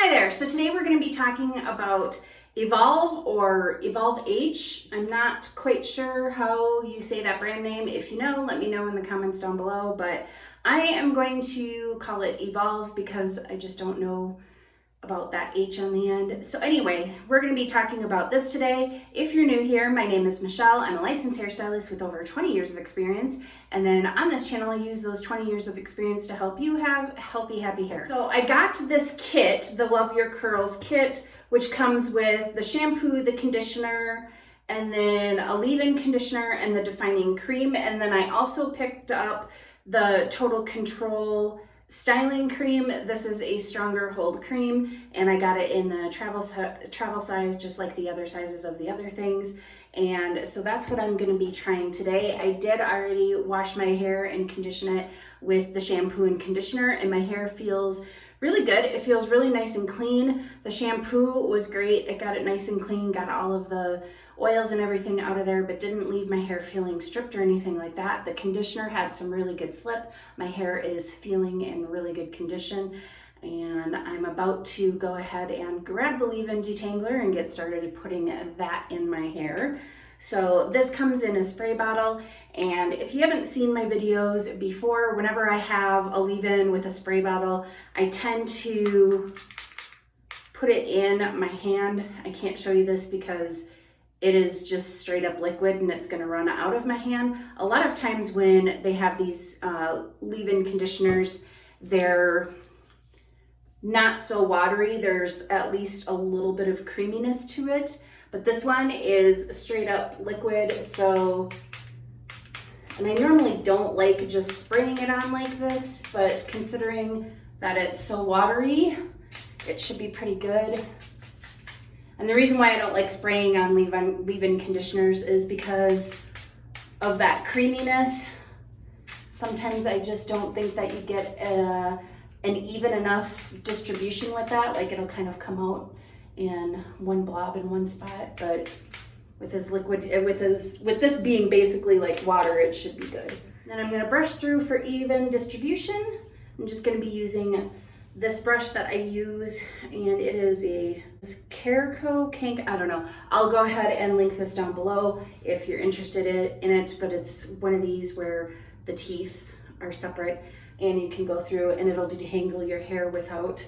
Hi there, so today we're going to be talking about EVOLVh or EVOLVh. I'm not quite sure how you say that brand name. If you know, let me know in the comments down below, but I am going to call it EVOLVh because I just don't know about that H on the end. So anyway, we're going to be talking about this today. If you're new here, my name is Michelle. I'm a licensed hairstylist with over 20 years of experience. And then on this channel, I use those 20 years of experience to help you have healthy, happy hair. So I got this kit, the Love Your Curls kit, which comes with the shampoo, the conditioner, and then a leave-in conditioner and the defining cream. And then I also picked up the Total Control styling cream. This is a stronger hold cream, and I got it in the travel size, just like the other sizes of the other things. And so that's what I'm going to be trying today. I did already wash my hair and condition it with the shampoo and conditioner, and my hair feels really good. It feels really nice and clean. The shampoo was great. It got it nice and clean, got all of the oils and everything out of there, but didn't leave my hair feeling stripped or anything like that. The conditioner had some really good slip. My hair is feeling in really good condition, and I'm about to go ahead and grab the leave-in detangler and get started putting that in my hair. So this comes in a spray bottle, and if you haven't seen my videos before, whenever I have a leave-in with a spray bottle, I tend to put it in my hand. I can't show you this because it is just straight up liquid and it's going to run out of my hand. A lot of times when they have these leave-in conditioners, they're not so watery. There's at least a little bit of creaminess to it. But this one is straight up liquid, so, and I normally don't like just spraying it on like this, but considering that it's so watery, it should be pretty good. And the reason why I don't like spraying on leave-in conditioners is because of that creaminess. Sometimes I just don't think that you get an even enough distribution with that, like it'll kind of come out in one blob in one spot, but with this being basically like water, it should be good. Then I'm gonna brush through for even distribution. I'm just gonna be using this brush that I use, and it is a Caraco Kank, I don't know. I'll go ahead and link this down below if you're interested in it, but it's one of these where the teeth are separate and you can go through and it'll detangle your hair without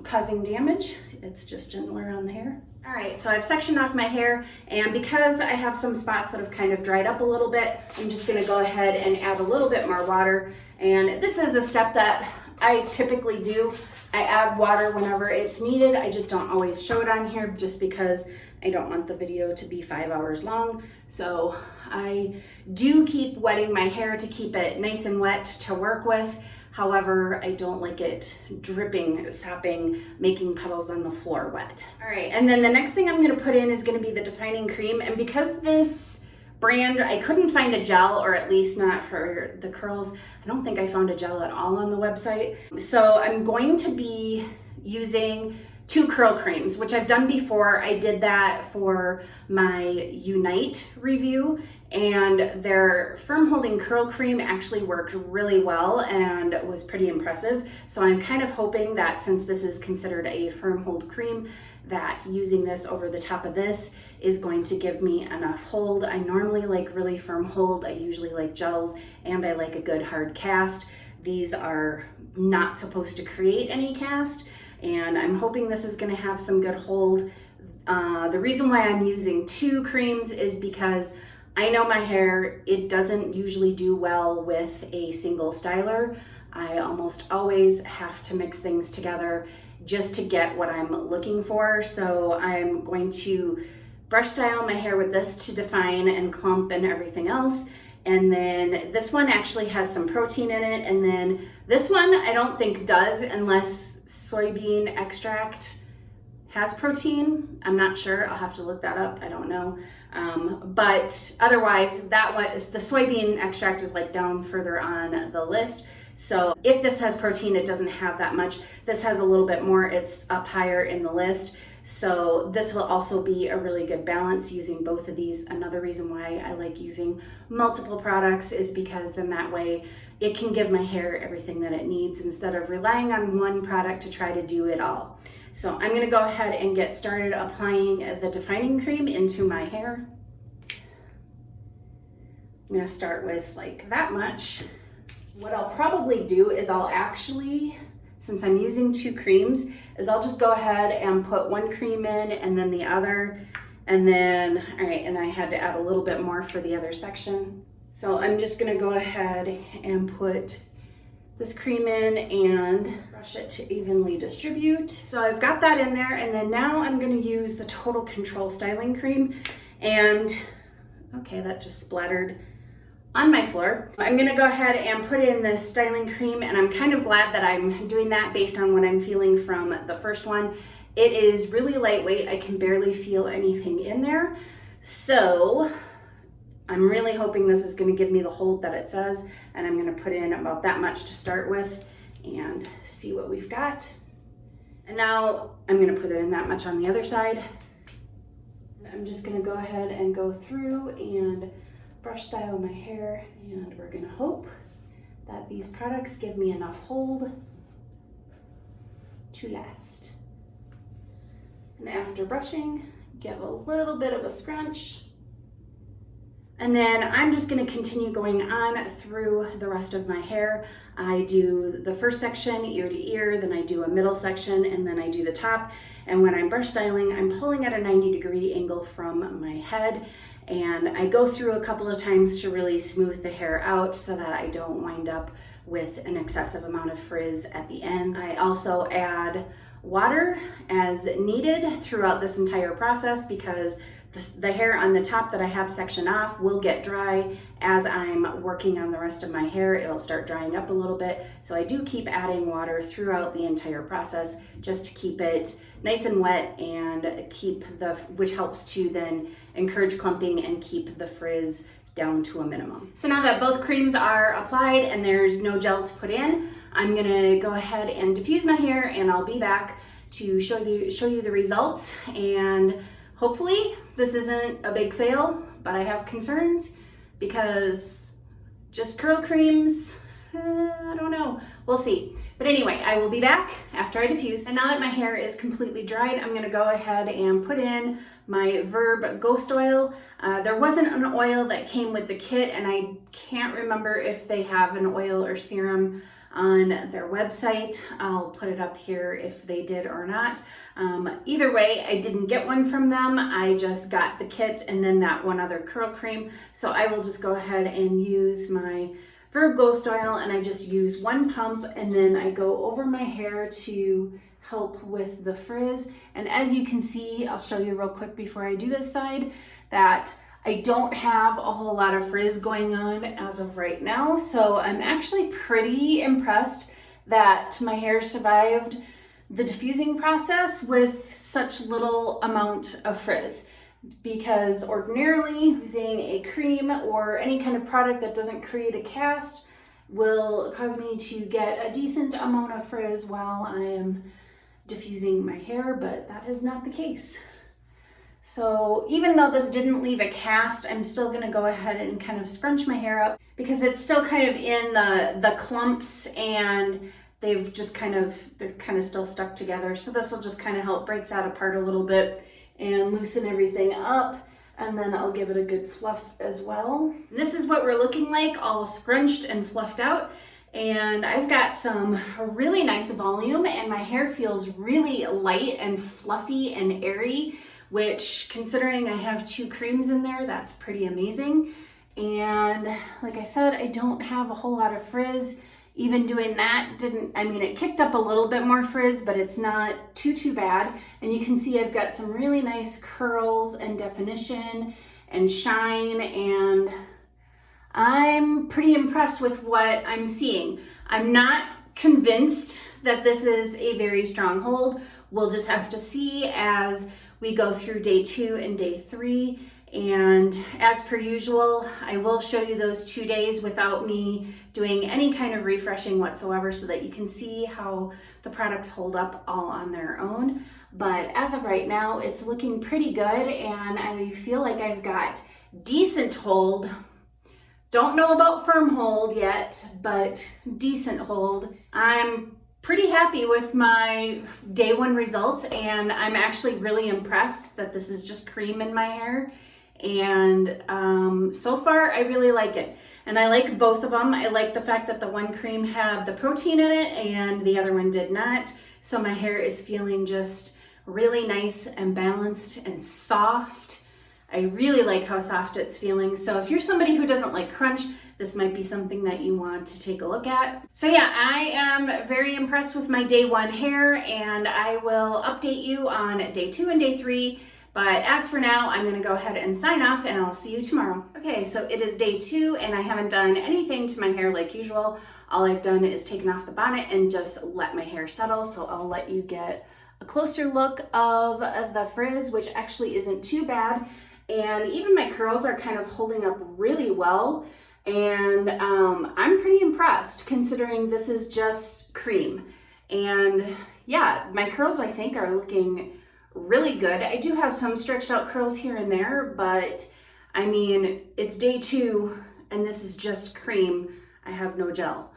causing damage. It's just gentler on the hair. All right, so I've sectioned off my hair, and because I have some spots that have kind of dried up a little bit, I'm just gonna go ahead and add a little bit more water. And this is a step that I typically do. I add water whenever it's needed. I just don't always show it on here just because I don't want the video to be 5 hours long. So I do keep wetting my hair to keep it nice and wet to work with. However, I don't like it dripping, sopping, making puddles on the floor wet. All right, and then the next thing I'm gonna put in is gonna be the defining cream. And because this brand, I couldn't find a gel, or at least not for the curls. I don't think I found a gel at all on the website. So I'm going to be using 2 curl creams, which I've done before. I did that for my Unite review, and their firm holding curl cream actually worked really well and was pretty impressive. So I'm kind of hoping that since this is considered a firm hold cream, that using this over the top of this is going to give me enough hold. I normally like really firm hold. I usually like gels, and I like a good hard cast. These are not supposed to create any cast, and I'm hoping this is gonna have some good hold. The reason why I'm using 2 creams is because I know my hair, it doesn't usually do well with a single styler. I almost always have to mix things together just to get what I'm looking for. So I'm going to brush style my hair with this to define and clump and everything else. And then this one actually has some protein in it. And then this one I don't think does, unless soybean extract has protein. I'm not sure, I'll have to look that up, I don't know. But otherwise, that one, the soybean extract is like down further on the list. So if this has protein, it doesn't have that much. This has a little bit more, it's up higher in the list. So this will also be a really good balance using both of these. Another reason why I like using multiple products is because then that way it can give my hair everything that it needs instead of relying on one product to try to do it all. So I'm gonna go ahead and get started applying the defining cream into my hair. I'm gonna start with like that much. What I'll probably do is I'll actually, since I'm using two creams, is I'll just go ahead and put one cream in and then the other, and then, all right, and I had to add a little bit more for the other section. So I'm just gonna go ahead and put this cream in and brush it to evenly distribute. So I've got that in there, and then now I'm gonna use the Total Control Styling Cream, and okay, that just splattered on my floor. I'm gonna go ahead and put in the styling cream, and I'm kind of glad that I'm doing that based on what I'm feeling from the first one. It is really lightweight. I can barely feel anything in there. So I'm really hoping this is gonna give me the hold that it says, and I'm gonna put in about that much to start with and see what we've got. And now I'm gonna put it in that much on the other side. I'm just gonna go ahead and go through and brush style my hair, and we're gonna hope that these products give me enough hold to last. And after brushing, give a little bit of a scrunch. And then I'm just gonna continue going on through the rest of my hair. I do the first section ear to ear, then I do a middle section, and then I do the top. And when I'm brush styling, I'm pulling at a 90-degree angle from my head. And I go through a couple of times to really smooth the hair out so that I don't wind up with an excessive amount of frizz at the end. I also add water as needed throughout this entire process because the hair on the top that I have sectioned off will get dry as I'm working on the rest of my hair. It'll start drying up a little bit. So I do keep adding water throughout the entire process just to keep it nice and wet and which helps to then encourage clumping and keep the frizz down to a minimum. So now that both creams are applied and there's no gel to put in, I'm gonna go ahead and diffuse my hair, and I'll be back to show you the results. And hopefully this isn't a big fail, but I have concerns because just curl creams, I don't know, we'll see. But anyway, I will be back after I diffuse. And now that my hair is completely dried, I'm gonna go ahead and put in my EVOLVh Ghost Oil. There wasn't an oil that came with the kit, and I can't remember if they have an oil or serum on their website. I'll put it up here if they did or not. Either way, I didn't get one from them. I just got the kit and then that one other curl cream. So I will just go ahead and use my EVOLVh Ghost Oil, and I just use one pump, and then I go over my hair to help with the frizz. And as you can see, I'll show you real quick before I do this side, that I don't have a whole lot of frizz going on as of right now. So I'm actually pretty impressed that my hair survived the diffusing process with such little amount of frizz. Because ordinarily using a cream or any kind of product that doesn't create a cast will cause me to get a decent amount of frizz while I am diffusing my hair, but that is not the case. So even though this didn't leave a cast, I'm still gonna go ahead and kind of scrunch my hair up because it's still kind of in the clumps, and they're kind of still stuck together. So this will just kind of help break that apart a little bit and loosen everything up, and then I'll give it a good fluff as well. And this is what we're looking like, all scrunched and fluffed out. And I've got some really nice volume, and my hair feels really light and fluffy and airy, which, considering I have two creams in there, that's pretty amazing. And like I said, I don't have a whole lot of frizz. Even doing that it kicked up a little bit more frizz, but it's not too bad. And you can see I've got some really nice curls and definition and shine, and I'm pretty impressed with what I'm seeing. I'm not convinced that this is a very strong hold. We'll just have to see as we go through day 2 and day 3 And as per usual, I will show you those 2 days without me doing any kind of refreshing whatsoever so that you can see how the products hold up all on their own. But as of right now, it's looking pretty good and I feel like I've got decent hold. Don't know about firm hold yet, but decent hold. I'm pretty happy with my day 1 results and I'm actually really impressed that this is just cream in my hair. And so far I really like it. And I like both of them. I like the fact that the one cream had the protein in it and the other one did not. So my hair is feeling just really nice and balanced and soft. I really like how soft it's feeling. So if you're somebody who doesn't like crunch, this might be something that you want to take a look at. So yeah, I am very impressed with my day 1 hair and I will update you on day 2 and day 3. But as for now, I'm gonna go ahead and sign off and I'll see you tomorrow. Okay, so it is day 2 and I haven't done anything to my hair like usual. All I've done is taken off the bonnet and just let my hair settle. So I'll let you get a closer look of the frizz, which actually isn't too bad. And even my curls are kind of holding up really well. And I'm pretty impressed considering this is just cream. And yeah, my curls I think are looking really good. I do have some stretched out curls here and there, but I mean, it's day 2 and this is just cream. I have no gel.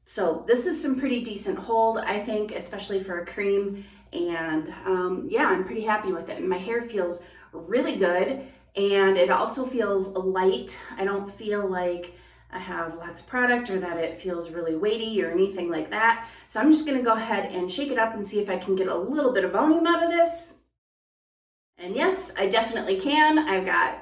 So this is some pretty decent hold, I think, especially for a cream. And yeah, I'm pretty happy with it. And my hair feels really good. And it also feels light. I don't feel like I have lots of product or that it feels really weighty or anything like that. So I'm just gonna go ahead and shake it up and see if I can get a little bit of volume out of this. And yes, I definitely can. I've got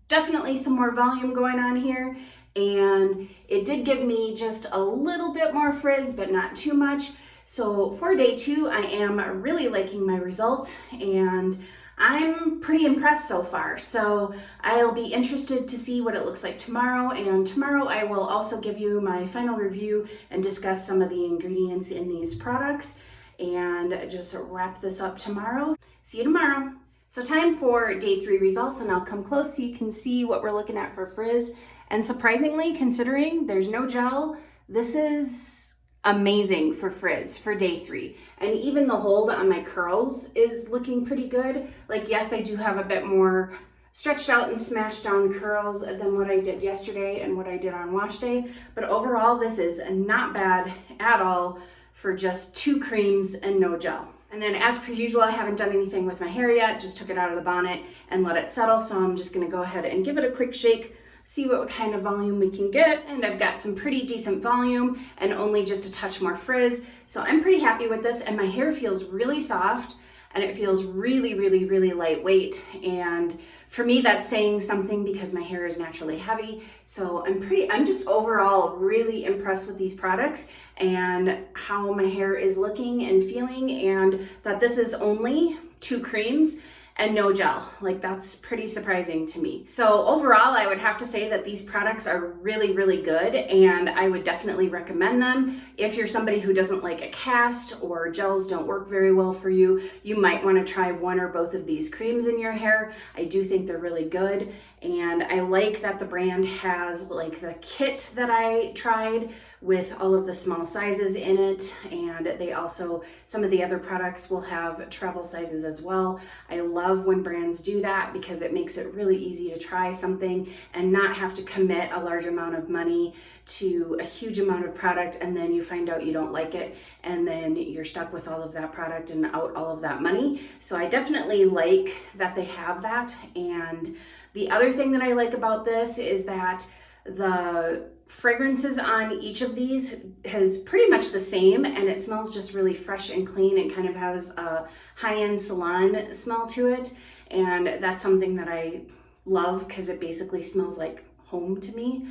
definitely some more volume going on here. And it did give me just a little bit more frizz, but not too much. So for day 2, I am really liking my results and I'm pretty impressed so far. So I'll be interested to see what it looks like tomorrow. And tomorrow I will also give you my final review and discuss some of the ingredients in these products and just wrap this up tomorrow. See you tomorrow. So time for day 3 results and I'll come close so you can see what we're looking at for frizz. And surprisingly, considering there's no gel, this is amazing for frizz for day 3. And even the hold on my curls is looking pretty good. Like, yes, I do have a bit more stretched out and smashed down curls than what I did yesterday and what I did on wash day. But overall, this is not bad at all for just 2 creams and no gel. And then as per usual, I haven't done anything with my hair yet, just took it out of the bonnet and let it settle. So I'm just gonna go ahead and give it a quick shake, see what kind of volume we can get. And I've got some pretty decent volume and only just a touch more frizz. So I'm pretty happy with this and my hair feels really soft and it feels really, really, really lightweight. And for me, that's saying something because my hair is naturally heavy. So I'm just overall really impressed with these products and how my hair is looking and feeling, and that this is only 2 creams and no gel. Like, that's pretty surprising to me. So overall, I would have to say that these products are really, really good and I would definitely recommend them. If you're somebody who doesn't like a cast or gels don't work very well for you, you might want to try one or both of these creams in your hair. I do think they're really good. And I like that the brand has like the kit that I tried with all of the small sizes in it. And they also, some of the other products will have travel sizes as well. I love when brands do that because it makes it really easy to try something and not have to commit a large amount of money to a huge amount of product and then you find out you don't like it and then you're stuck with all of that product and out all of that money. So I definitely like that they have that. And the other thing that I like about this is that the fragrances on each of these is pretty much the same and it smells just really fresh and clean and kind of has a high-end salon smell to it. And that's something that I love because it basically smells like home to me.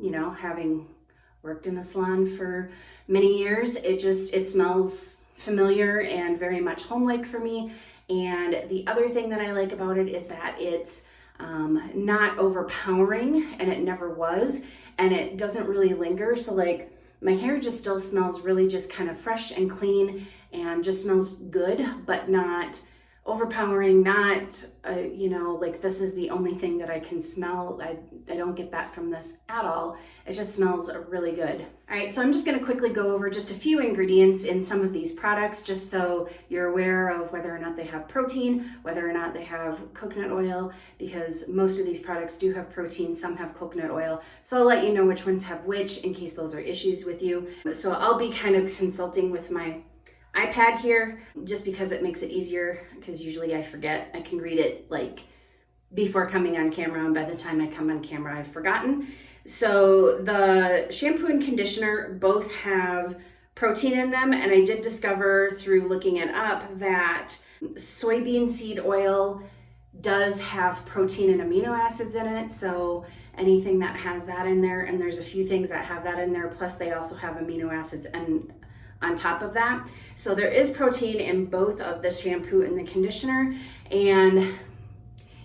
You know, having worked in a salon for many years, it smells familiar and very much home-like for me. And the other thing that I like about it is that it's not overpowering, and it never was, and it doesn't really linger. So like my hair just still smells really just kind of fresh and clean and just smells good, but not overpowering, not, like this is the only thing that I can smell. I don't get that from this at all. It just smells really good. All right, so I'm just gonna quickly go over just a few ingredients in some of these products, just so you're aware of whether or not they have protein, whether or not they have coconut oil, because most of these products do have protein, some have coconut oil. So I'll let you know which ones have which in case those are issues with you. So I'll be kind of consulting with my iPad here just because it makes it easier, because usually I forget. I can read it like before coming on camera, and by the time I come on camera I've forgotten. So the shampoo and conditioner both have protein in them, and I did discover through looking it up that soybean seed oil does have protein and amino acids in it. So anything that has that in there, and there's a few things that have that in there, plus they also have amino acids and on top of that. So there is protein in both of the shampoo and the conditioner. And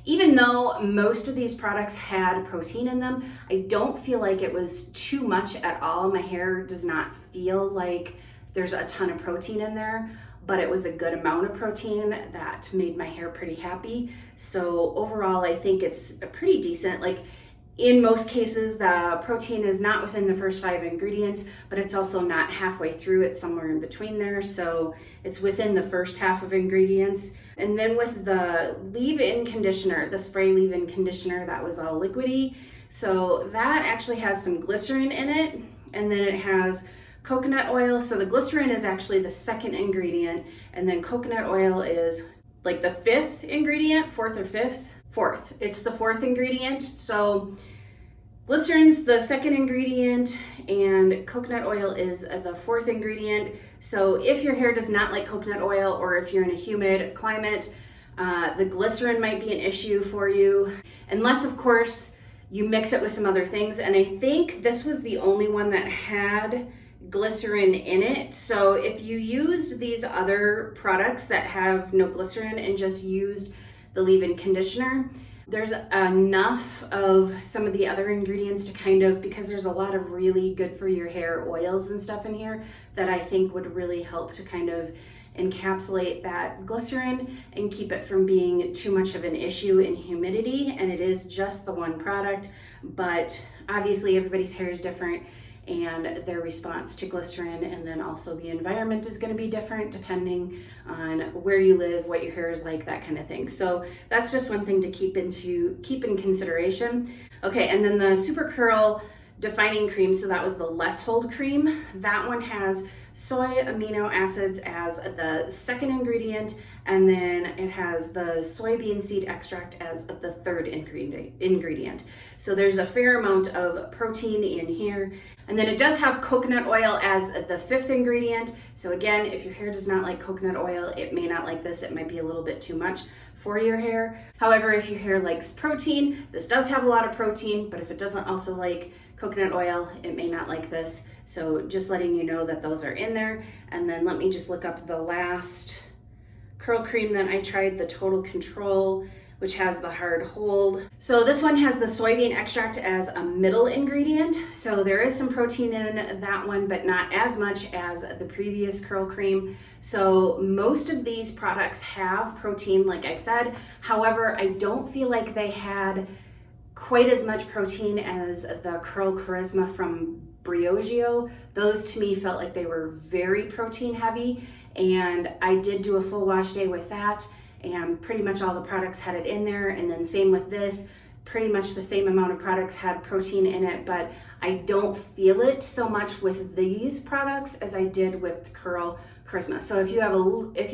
even though most of these products had protein in them, I don't feel like it was too much at all. My hair does not feel like there's a ton of protein in there, but it was a good amount of protein that made my hair pretty happy. So overall, I think it's pretty decent. Like, in most cases, the protein is not within the first 5 ingredients, but it's also not halfway through, it's somewhere in between there. So it's within the first half of ingredients. And then with the leave-in conditioner, the spray leave-in conditioner, that was all liquidy. So that actually has some glycerin in it, and then it has coconut oil. So the glycerin is actually the second ingredient, and then coconut oil is like the 5th ingredient, 4th or 5th. 4th. It's the 4th ingredient. So glycerin's the 2nd ingredient and coconut oil is the 4th ingredient. So if your hair does not like coconut oil, or if you're in a humid climate, the glycerin might be an issue for you, unless of course you mix it with some other things. And I think this was the only one that had glycerin in it. So if you used these other products that have no glycerin and just used the leave-in conditioner, there's enough of some of the other ingredients to kind of, because there's a lot of really good for your hair oils and stuff in here that I think would really help to kind of encapsulate that glycerin and keep it from being too much of an issue in humidity. And it is just the one product, but obviously everybody's hair is different, and their response to glycerin and then also the environment is going to be different depending on where you live, what your hair is like, that kind of thing. So that's just one thing to keep in consideration. Okay, and then the Super Curl Defining Cream, so that was the less hold cream. That one has soy amino acids as the 2nd ingredient, and then it has the soybean seed extract as the 3rd ingredient. So there's a fair amount of protein in here. And then it does have coconut oil as the 5th ingredient. So again, if your hair does not like coconut oil, it may not like this. It might be a little bit too much for your hair. However, if your hair likes protein, this does have a lot of protein, but if it doesn't also like coconut oil, it may not like this. So just letting you know that those are in there. And then let me just look up the last curl cream that I tried, the Total Control, which has the hard hold. So this one has the soybean extract as a middle ingredient. So there is some protein in that one, but not as much as the previous curl cream. So most of these products have protein, like I said. However, I don't feel like they had quite as much protein as the Curl Charisma from Briogeo. Those to me felt like they were very protein heavy, and I did do a full wash day with that, and pretty much all the products had it in there. And then same with this, pretty much the same amount of products had protein in it, but I don't feel it so much with these products as I did with Curl Charisma. So if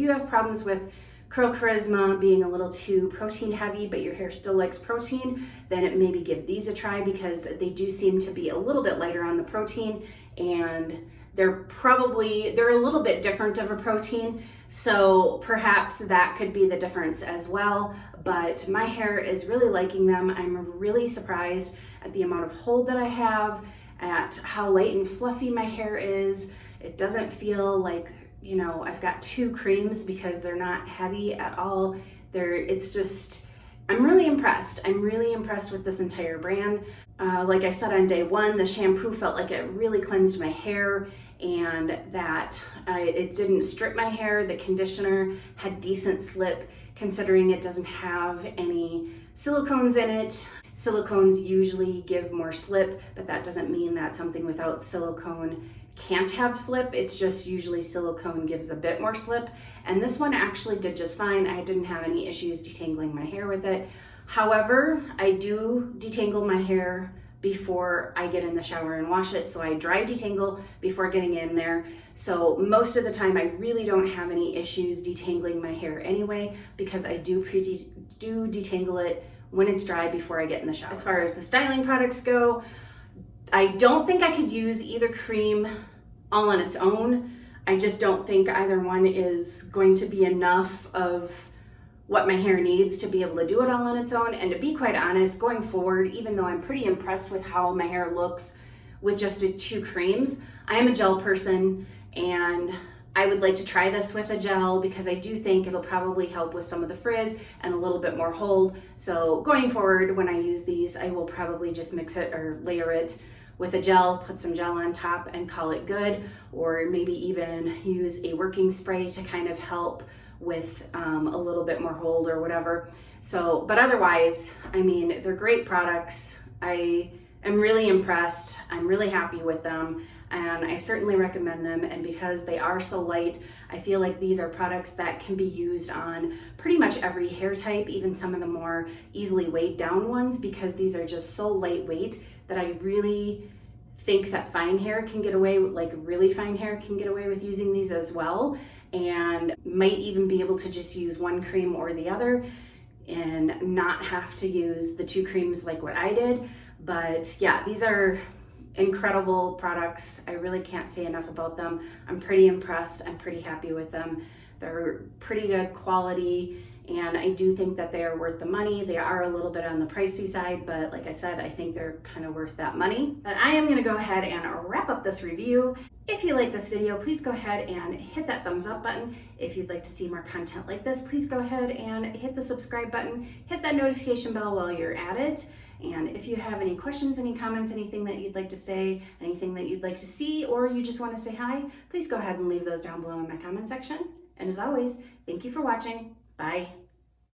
you have problems with Curl Charisma being a little too protein heavy, but your hair still likes protein, then maybe give these a try, because they do seem to be a little bit lighter on the protein, and they're a little bit different of a protein. So perhaps that could be the difference as well. But my hair is really liking them. I'm really surprised at the amount of hold that I have, at how light and fluffy my hair is. It doesn't feel like, you know, I've got 2 creams, because they're not heavy at all. I'm really impressed. I'm really impressed with this entire brand. Like I said on day 1, the shampoo felt like it really cleansed my hair, and that it didn't strip my hair. The conditioner had decent slip considering it doesn't have any silicones in it. Silicones usually give more slip, but that doesn't mean that something without silicone can't have slip. It's just usually silicone gives a bit more slip. And this one actually did just fine. I didn't have any issues detangling my hair with it. However, I do detangle my hair before I get in the shower and wash it. So I dry detangle before getting in there. So most of the time I really don't have any issues detangling my hair anyway, because I do detangle it when it's dry before I get in the shower. As far as the styling products go, I don't think I could use either cream all on its own. I just don't think either one is going to be enough of what my hair needs to be able to do it all on its own. And to be quite honest, going forward, even though I'm pretty impressed with how my hair looks with just the 2 creams, I am a gel person and I would like to try this with a gel because I do think it'll probably help with some of the frizz and a little bit more hold. So going forward, when I use these, I will probably just mix it or layer it with a gel, put some gel on top and call it good, or maybe even use a working spray to kind of help with a little bit more hold or whatever. So, but otherwise, I mean, they're great products. I am really impressed. I'm really happy with them, and I certainly recommend them. And because they are so light, I feel like these are products that can be used on pretty much every hair type, even some of the more easily weighed down ones, because these are just so lightweight that I really think that fine hair can get away with, like really fine hair can get away with using these as well, and might even be able to just use one cream or the other and not have to use the 2 creams like what I did. But yeah, these are incredible products. I really can't say enough about them. I'm pretty impressed. I'm pretty happy with them. They're pretty good quality, and I do think that they are worth the money. They are a little bit on the pricey side, but like I said, I think they're kind of worth that money. But I am gonna go ahead and wrap up this review. If you like this video, please go ahead and hit that thumbs up button. If you'd like to see more content like this, please go ahead and hit the subscribe button, hit that notification bell while you're at it. And if you have any questions, any comments, anything that you'd like to say, anything that you'd like to see, or you just want to say hi, please go ahead and leave those down below in my comment section. And as always, thank you for watching. Bye.